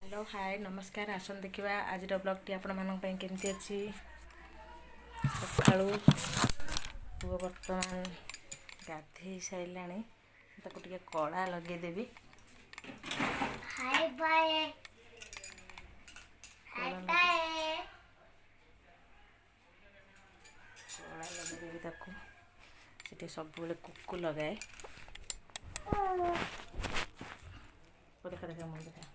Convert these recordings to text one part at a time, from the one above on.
Hello hi नमस्कार आसन देखा आज ब्लॉगटी आपण मानी केमती अच्छी सका पुओ बर्तमान गाधे सारा टे कला लगेदेवी हाय बाय कला लगेदेवी से सब कुकु लगाए देखा देखा मुझे देखा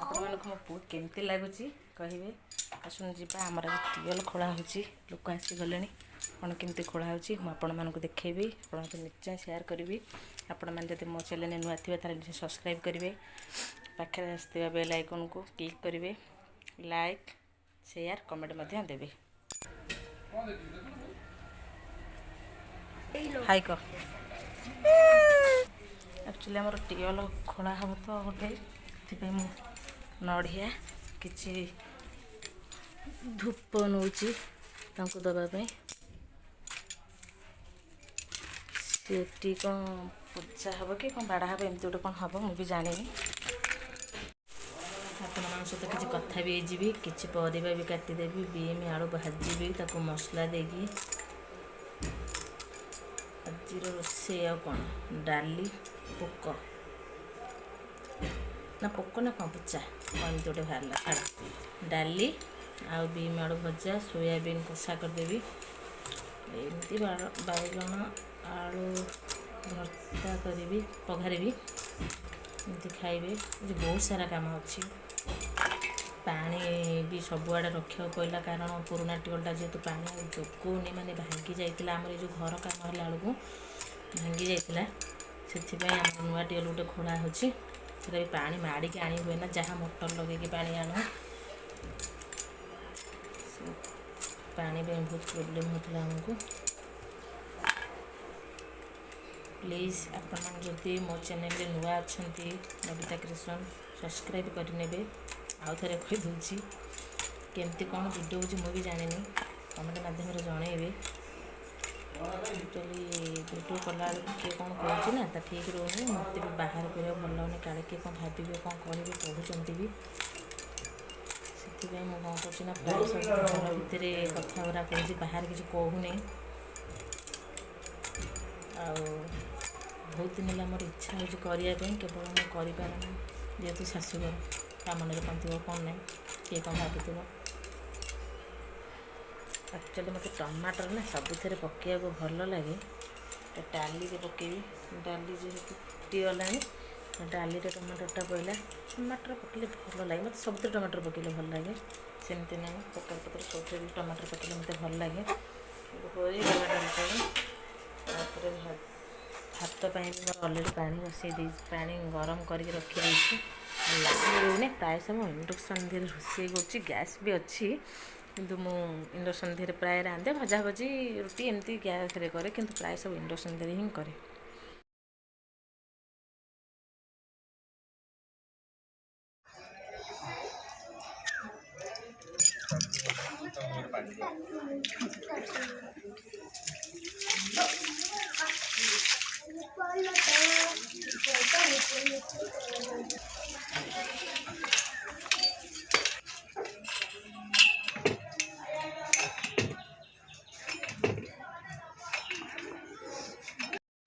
आपको मो पु केमती लगुच कहे आसन जी आमर टीएल खोला हो लोक आसीगले कौन केमती खोला हो देखेबी आप निश्चय सेयार करी आपण मैंने मो चैनल नुआ थे निश्चय सब्सक्राइब करेंगे पाखे आसवा बेल आइकन को क्लिक करेंगे लाइक शेयर कमेंट देवे हाई कह एक्चुअली आम टीएल खोला हम तो गोटे नड़िया किसी धूप नौची दवापाई सी कौन पूजा हम कि कौन बाड़ा हम एमती गोटे कौन हम मुझे जानी आपण सहित किसी कथा भी जी किसी परिवा भी काटिदेवी बीम आलू भाजी मसला देगी आज रोसे कौन डाली पोक ना पोक ना कौन पूचा कौन गोटे बाहर छाड़ डाली आउ बीम आलू भजा सोयाबीन कषा करदेवी एमती बैगण आलू भर्ता करी पघारी एमती खाइबे बहुत सारा काम अच्छी पानी भी सबुआड़े रखा पड़ा कारण पुराना टिकलटा जेहेतु पानी जोकौनी माने भांगी जाइए आम जो घर काम है बेलू भांगी जाइए से आम नुआ टिकल गोटे खोला होची भी पानी माड़िकी आनी हुए ना जहाँ मोटर लगे पानी आणु पानी बहुत प्रोब्लेम होता आमको प्लीज आपड़ी मो चैनल नुआ अच्छा नविता क्रिएशन सब्सक्राइब करने आउ थे कहीदे केमती कौन वीडियो हो भी जानी कमेंट मध्यम जनइबे एक्चुअली वीडियो कला किए कौन करुँच तो ठीक रोनी मत भी बाहर कर भल लगुनि काले किए कौन भावे कौन करेंगे पढ़ुंट भी से मुझे कौन कर प्राय सब घर भितर कथा कह बाहर किसी कहूनी बहुत दिन है मोर इच्छा हो करने केवल मुझे करपारे जेहेतु शाशुघर ता मन कौन थी कौन ना किए कौन भावी एक्चुअली मत टमाटर ना सबुथ पकड़ा भल लगे डाली पकेबी डाली जेहेतु फुटीगला डाली टमाटरटा पड़ा टमाटर पकड़े भल लगे मतलब सब टमाटर पकड़े भल लगे सेमती ना पकड़ पत्र सब टमाटर पकड़े मत भल लगे होगला डालटा भात भी मोर अलरेडी पानी बसई पानी गरम करके रखी लाइन प्राय समय इंडक्शन धीरे रोषे गैस भी अच्छी किंतु मु इंडक्शन धीरे प्राय रांधे भजा भजी रुटी एमती गैस करे किंतु प्राय सब इंडक्शन धीरे हिं करे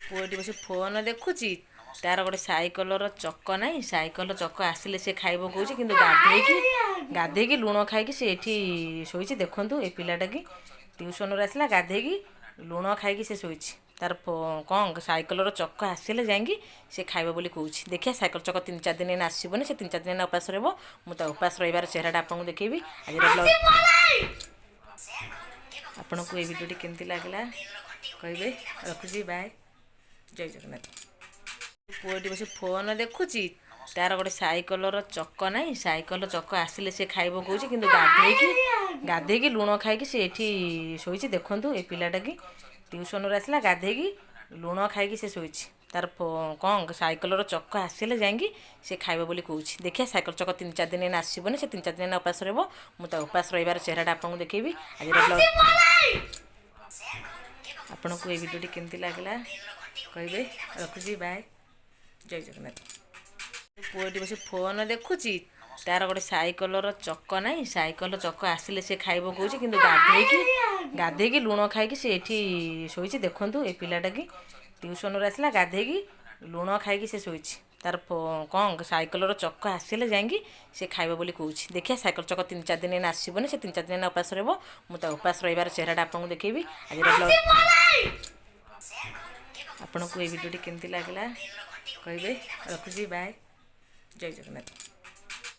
पुओटी बस फोन देखुची तार गोटे साइकलर चक ना साइकल चक आसिले से खाइब कौच कि गाधेकी लुण खाई से ये शोची देखु ए पिलाटा कि ट्यूशन आसला गाधेकी लुण खाई से शोची तार कौन साइकलर चक आसिले जाकि से खाइब बोली कौच देखिए साइकल चक 3-4 दिन आसबनी से 3-4 दिन उपास रहा मुझे उपास रही चेहराटा आपको देखेबी आज आपन को ये वीडियो केमती लगला कहे रखुची बाय जय जगन्नाथ पुओटी बस फोन देखुची तार गोटे साइकलर चक ना साइकल चक आसिले से खाइब कौच कि गाधेकी लुण खाई से ये शोची देखु ए पिलाटा कि ट्यूशन आसला गाधेकी लुण खाई से शोची तार कौन साइकेलर चक आसिले जाएंगी से खाइब बोली कहूँ देखिए साइकेल चक 3-4 दिन एना आसबनी से 3-4 दिन उपास रहा मुझे उपास रही चेहराटा आपको देखेबी आज आपन को ये वीडियो केमती लगला कहे रखुची बाय जय जगन्नाथ। पुओटी बस फोन देखुची तार गोटे साइकेलर चक ना साइकेल चक आसिले से खाइब कहूँ कि गाधेकी लुण खाई से शोची देखूँ ए पिलाटा कि ट्यूशन आसला गाधेकी लुण खाई से शोची तार कौन साइकेलर चक आसिले जाएंगी से खाइब बोली कहूँ देखिए साइकेल चक 3-4 दिन एना आसबनी से 3-4 दिन उपास रहा मुझे उपास रही चेहराटा आपको देखेबी आज आपन को ये वीडियो केमती लगला कहे रखुची बाय जय जगन्नाथ।